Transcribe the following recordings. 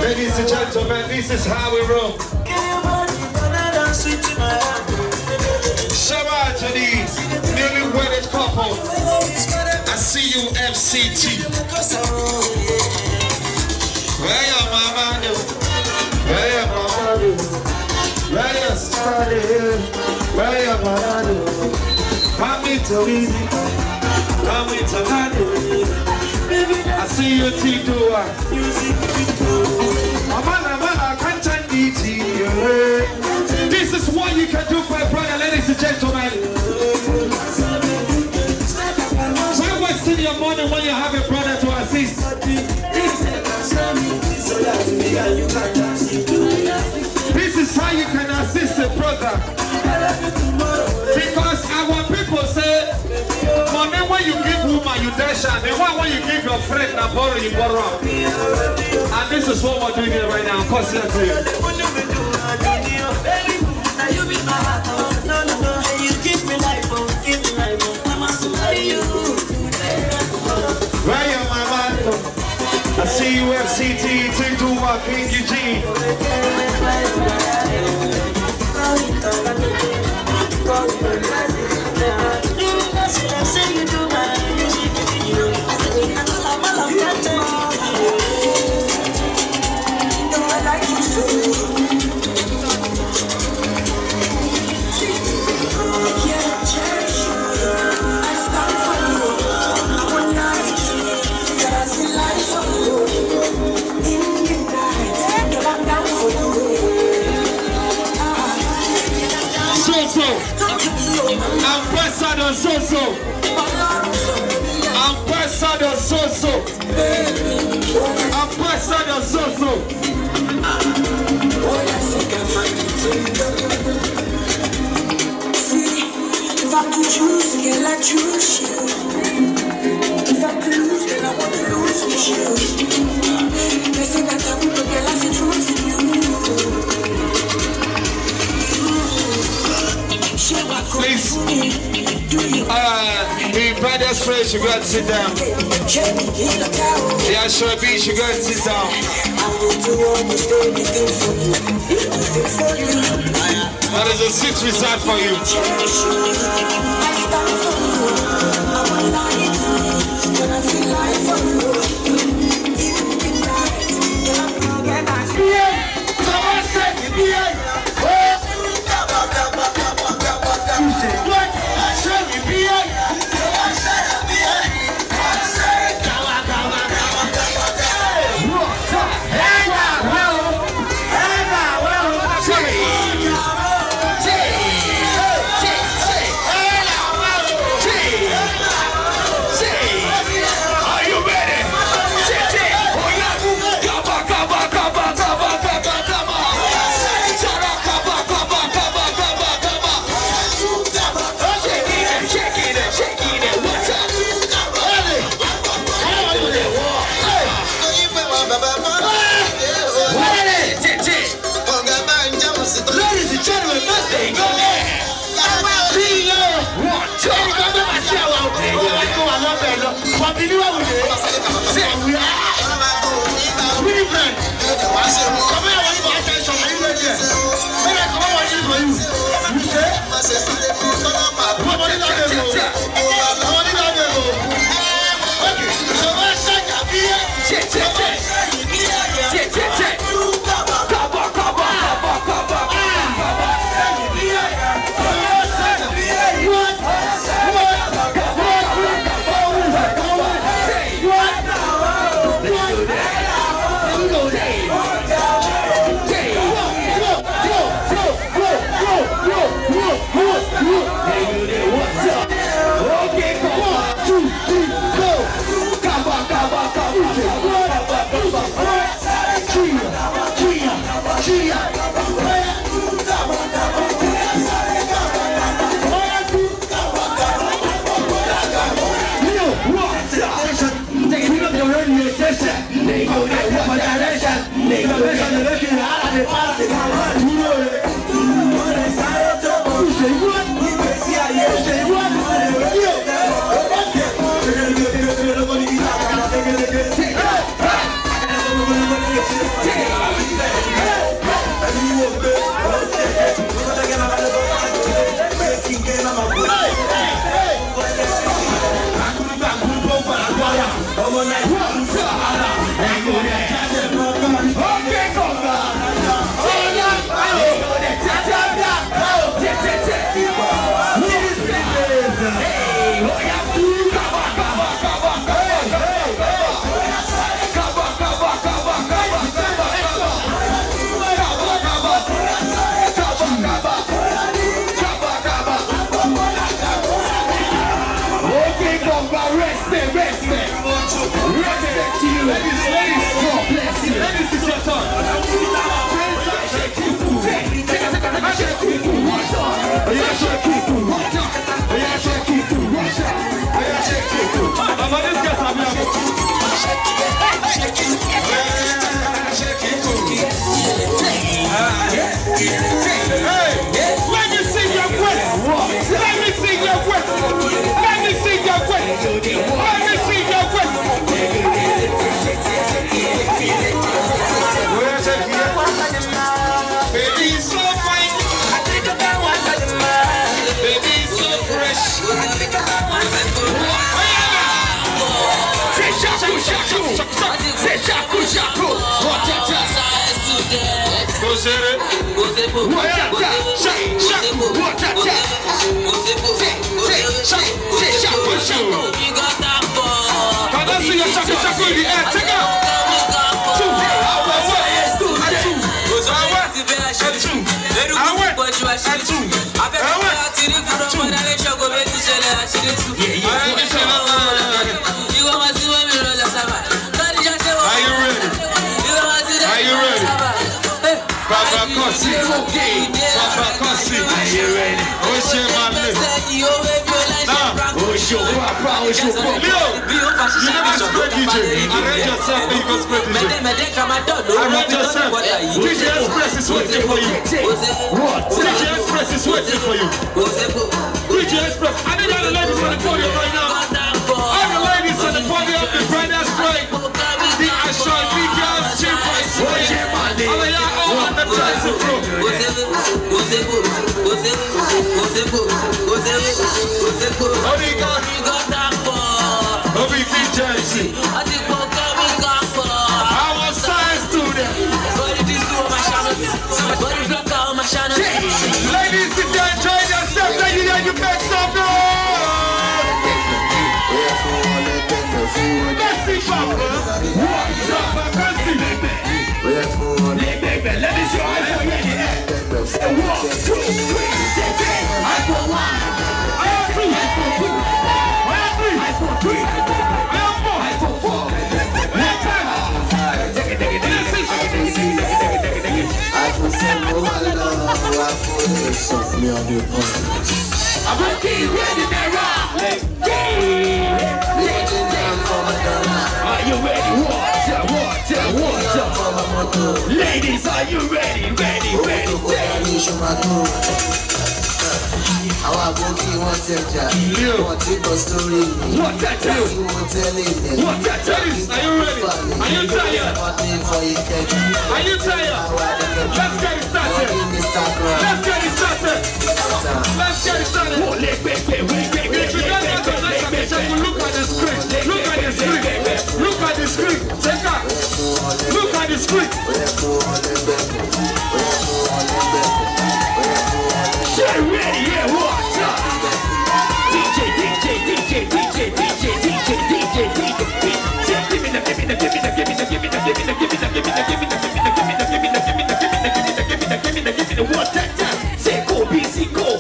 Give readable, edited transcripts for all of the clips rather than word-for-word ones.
Ladies and gentlemen, this is how we roll. Shout out to these newly wedded couple. I see you, FCT. Where your mama do? Where your mama do? Where your study? Where your mama do? Come into easy. Come into money. I see you, T-Dua. This is what you can do for a brother, ladies and gentlemen. Why wasting your money when you have a brother to assist? This is how you can assist a brother. Because our people say, money when you give woman, you dash her. The one when you give your friend, now borrow, you borrow. And this is what we're doing here right now. I'm passing it to you. Where you, my man? I see you, FCT, T-Dua, King Eugene. Ambassador Soso. Ambassador Soso. Ambassador Soso. See, if I could choose, girl, I choose you. If I could lose, then I want to lose with you. They say that I would, but girl, I see truth in you. Please, the brothers first, you gotta sit down. Yeah, sure, beach, you gotta sit down. That is a seat reserved for you. direction. They go there for direction. They go there for direction. Ladies, are you ready? Our bookie wants to story. What that do? What that tell you? Are you ready? Are you tired? Are you tired? Let's get it started. Let's get it started. Let's get it started. If you don't have a nice picture, look at the screen. Look at the screen. Look at the screen. Take out. Look at the screen. Get ready, yeah, what's up? DJ, what that time? Say go busy go,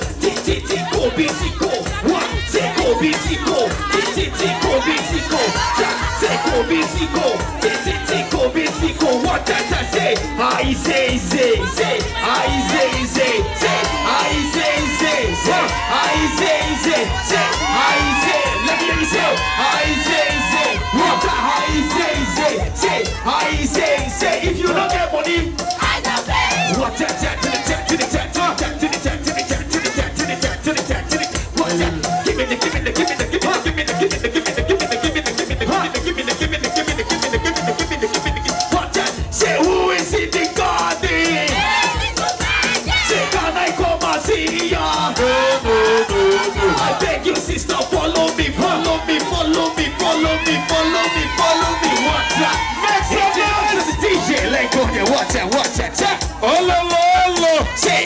go busy go. What? Say go busy go, go busy go. Say go busy go, go busy go. What that time? Say I say, I say, say I say. Let me hear you say I say. What I say. Say, say, say, say,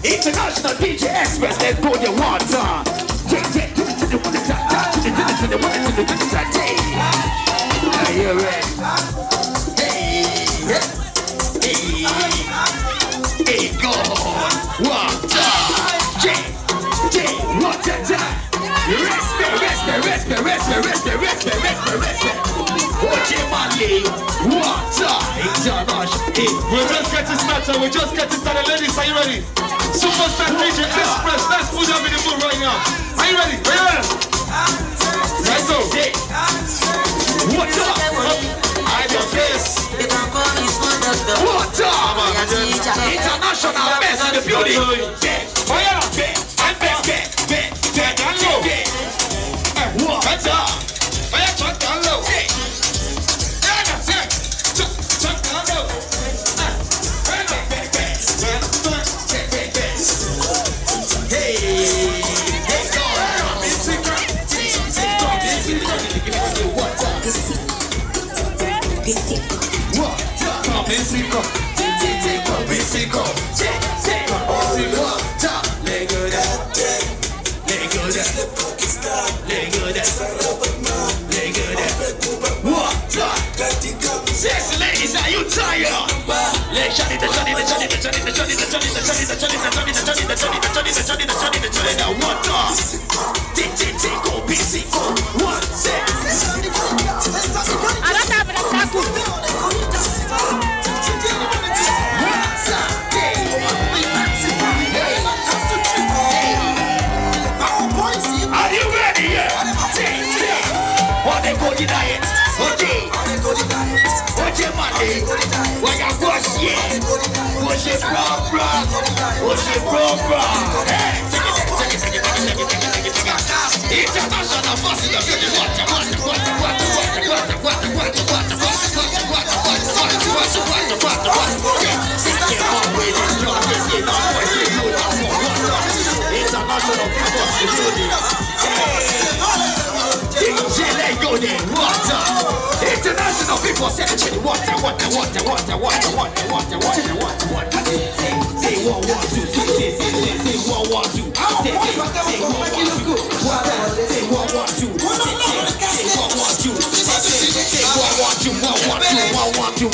International DJ Express, let's go the water. Are you ready? Hey, go. Water. We're just getting started, ladies. Are you ready? Superstar DJ Express, let's put them in the mood right now. Are you ready? Let's go. What's up? I just this. What's up? International best in the building. Fire, and best. What's up? Fire, chuck down low. Sexy ladies, are you tired? Let's shut it, are you ready? What they call it? International boss in the building. International people say water. Say 1 1 2 say 1 1 2 say 1 1 2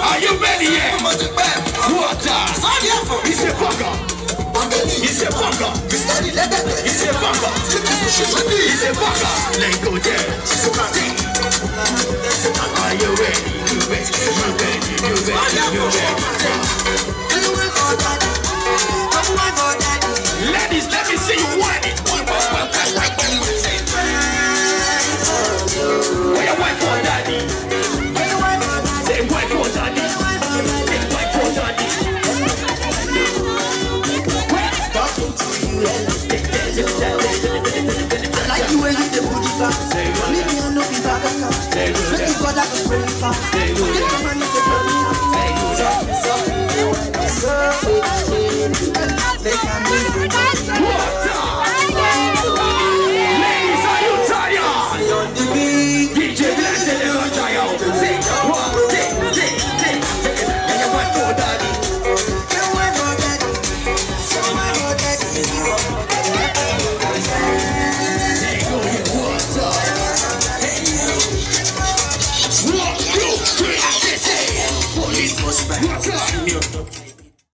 Are you ready yet? Water. It's a bunker. It's a bunker. It's a bunker. It's a bunker. Let's go there. Are you ready? You ready? Ladies, let me see you whine it. Where you whine for daddy? Say whine for daddy. Say whine for daddy. Like you when you the booty back. Leave me on no be back. Make you go that to bring it back. Ladies, are you tired? DJ Bless and the child. Say one, say. And you want for daddy. What's up?